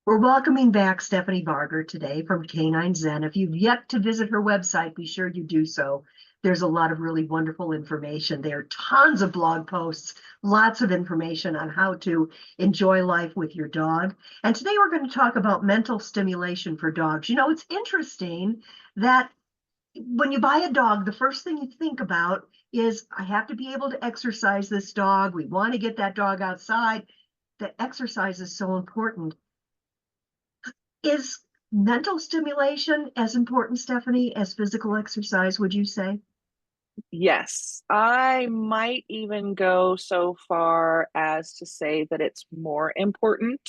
We're welcoming back Stephanie Barger today from Canine Zen. If you've yet to visit her website, be sure you do so. There's a lot of really wonderful information there, tons of blog posts, lots of information on how to enjoy life with your dog. And today we're going to talk about mental stimulation for dogs. You know, it's interesting that when you buy a dog, the first thing you think about is, I have to be able to exercise this dog. We want to get that dog outside. The exercise is so important. Is mental stimulation as important, Stephanie, as physical exercise, would you say? Yes, I might even go so far as to say that it's more important.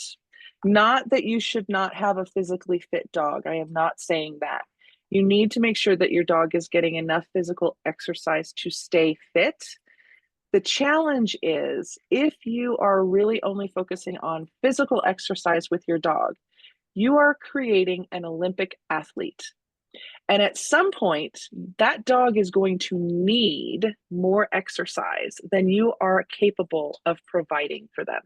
Not that you should not have a physically fit dog. I am not saying that. You need to make sure that your dog is getting enough physical exercise to stay fit. The challenge is if you are really only focusing on physical exercise with your dog, you are creating an Olympic athlete. And at some point, that dog is going to need more exercise than you are capable of providing for them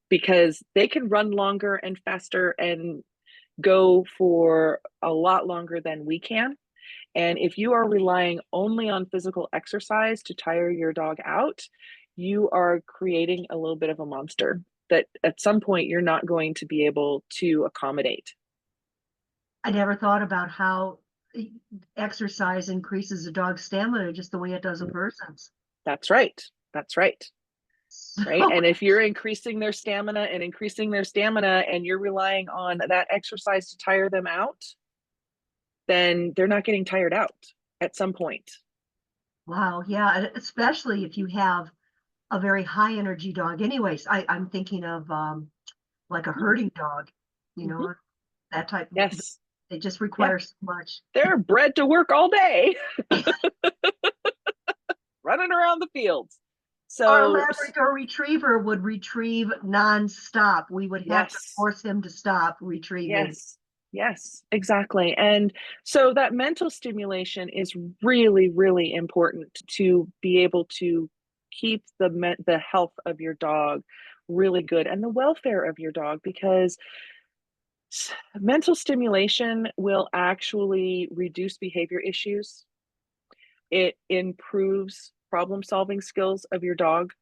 because they can run longer and faster and go for a lot longer than we can. And if you are relying only on physical exercise to tire your dog out, you are creating a little bit of a monster that at some point you're not going to be able to accommodate. I never thought about how exercise increases a dog's stamina just the way it does a person's. That's right. That's right. Right. So, And if you're increasing their stamina and you're relying on that exercise to tire them out, then they're not getting tired out at some point. wow, yeah, and especially if you have a very high energy dog. Anyways, I'm thinking of like a herding dog, you Mm-hmm. know, that type. Yes. They just Yeah. require so much. They're bred to work all day, running around the fields. Our So, Labrador retriever would retrieve nonstop. We would have to yes, force him to stop retrieving. yes, yes, exactly. And so that mental stimulation is really, really important to be able to keep the health of your dog really good and the welfare of your dog because mental stimulation will actually reduce behavior issues. It improves problem solving skills of your dog.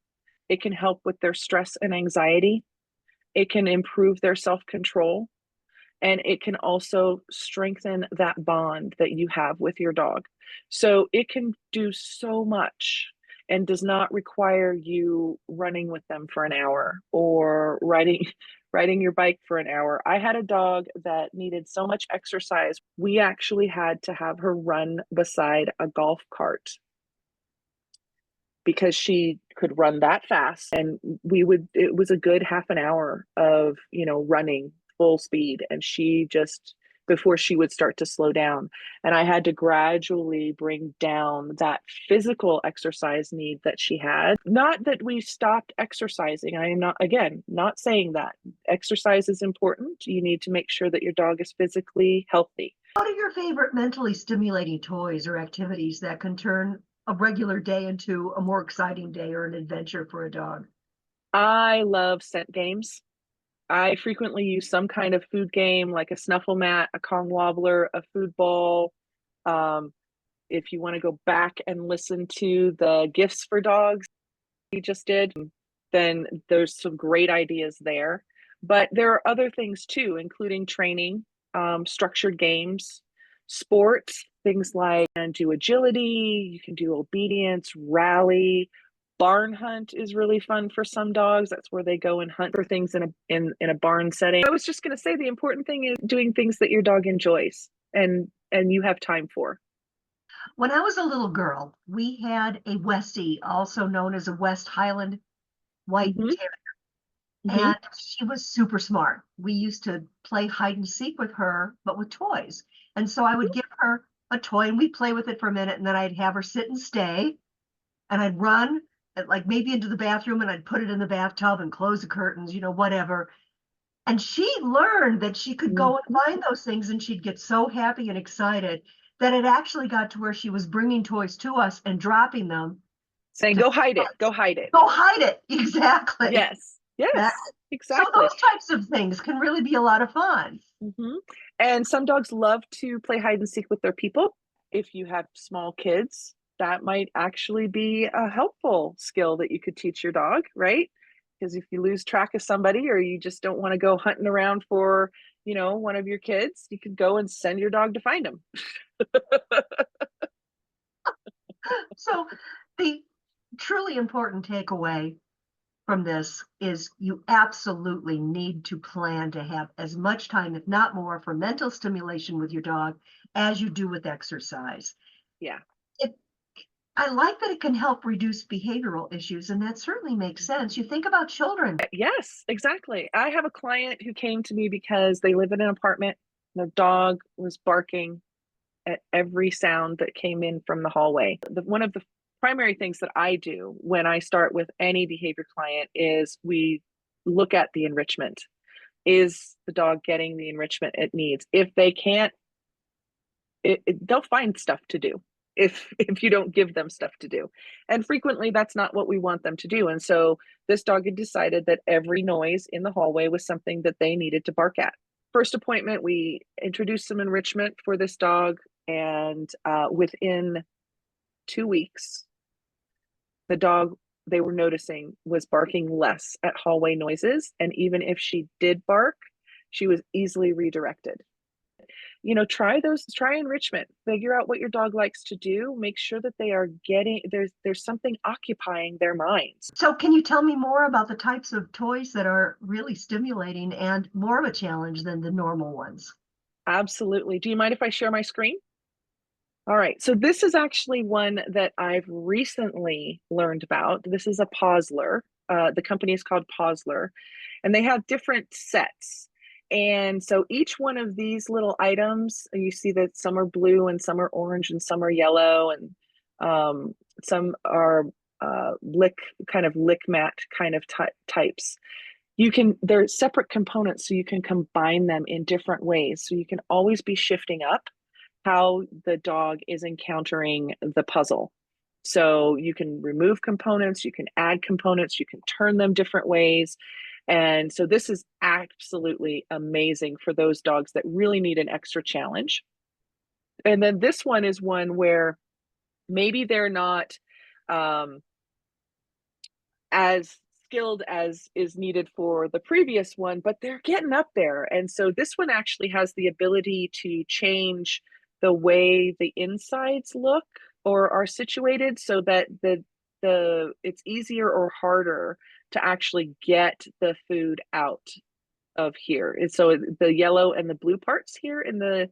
It can help with their stress and anxiety. It can improve their self control. And it can also strengthen that bond that you have with your dog. So it can do so much and does not require you running with them for an hour or riding your bike for an hour. I had a dog that needed so much exercise. We actually had to have her run beside a golf cart because she could run that fast, and it was a good half an hour of running full speed, and she just before she would start to slow down, and I had to gradually bring down that physical exercise need that she had. Not that we stopped exercising. I am not, again, not saying that exercise is important. You need to make sure that your dog is physically healthy. What are your favorite mentally stimulating toys or activities that can turn a regular day into a more exciting day or an adventure for a dog? I love scent games. I frequently use some kind of food game like a snuffle mat, a Kong wobbler, a food ball. Um, if you want to go back and listen to the gifts for dogs we just did, then there's some great ideas there. But there are other things too, including training, structured games, sports, things like and do agility, you can do obedience, rally. Barn hunt is really fun for some dogs. That's where they go and hunt for things in a barn setting. I was just going to say the important thing is doing things that your dog enjoys and you have time for. When I was a little girl, we had a Westie, also known as a West Highland White Hmm. Terrier, Hmm. and she was super smart. We used to play hide and seek with her, but with toys. And so I would give her a toy and we'd play with it for a minute, and then I'd have her sit and stay, and I'd run like maybe into the bathroom and I'd put it in the bathtub and close the curtains, whatever. And she learned that she could go and Hmm. find those things, and she'd get so happy and excited that it actually got to where she was bringing toys to us and dropping them Saying, to go hide it, go hide it. go hide it. Exactly. Yes, That yes. So Exactly. those types of things can really be a lot of fun. And some dogs love to play hide and seek with their people. If you have small kids, that might actually be a helpful skill that you could teach your dog, right? Because if you lose track of somebody or you just don't want to go hunting around for, one of your kids, you could go and send your dog to find them. So the truly important takeaway from this is you absolutely need to plan to have as much time, if not more, for mental stimulation with your dog as you do with exercise. Yeah. It, I like that it can help reduce behavioral issues, and that certainly makes sense. You think about children. Yes, exactly. I have a client who came to me because they live in an apartment. The dog was barking at every sound that came in from the hallway. One of the primary things that I do when I start with any behavior client is we look at the enrichment. Is the dog getting the enrichment it needs? If they can't, they'll find stuff to do if you don't give them stuff to do. And frequently that's not what we want them to do. And so this dog had decided that every noise in the hallway was something that they needed to bark at. First appointment, we introduced some enrichment for this dog, and within 2 weeks, the dog, they were noticing, was barking less at hallway noises. And even if she did bark, she was easily redirected. Try enrichment, figure out what your dog likes to do, make sure that they are getting, there's something occupying their minds. So can you tell me more about the types of toys that are really stimulating and more of a challenge than the normal ones? Absolutely. Do you mind if I share my screen? All right, so this is actually one that I've recently learned about. This is a Posler. The company is called Posler, and they have different sets. And so each one of these little items, you see that some are blue and some are orange and some are yellow, and some are lick mat kind of types. They're separate components, so you can combine them in different ways. So you can always be shifting up how the dog is encountering the puzzle. So you can remove components, you can add components, you can turn them different ways. And so this is absolutely amazing for those dogs that really need an extra challenge. And then this one is one where maybe they're not as skilled as is needed for the previous one, but they're getting up there. And so this one actually has the ability to change the way the insides look or are situated so that it's easier or harder to actually get the food out of here. And so the yellow and the blue parts here in the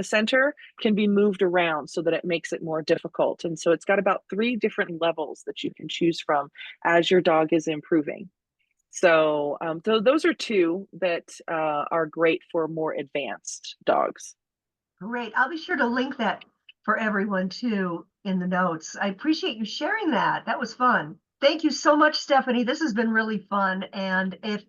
center can be moved around so that it makes it more difficult. And so it's got about 3 different levels that you can choose from as your dog is improving. So those are 2 that are great for more advanced dogs. Great. I'll be sure to link that for everyone too in the notes. I appreciate you sharing that. That was fun. Thank you so much, Stephanie. This has been really fun. And if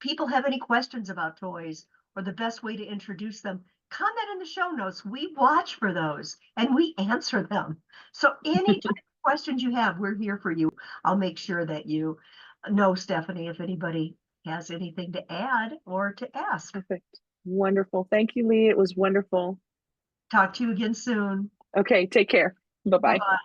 people have any questions about toys or the best way to introduce them, comment in the show notes. We watch for those and we answer them. So any type of questions you have, we're here for you. I'll make sure that you know, Stephanie, if anybody has anything to add or to ask. Perfect. Wonderful. Thank you, Lee. It was wonderful. Talk to you again soon. Okay, take care. Bye-bye. Bye-bye.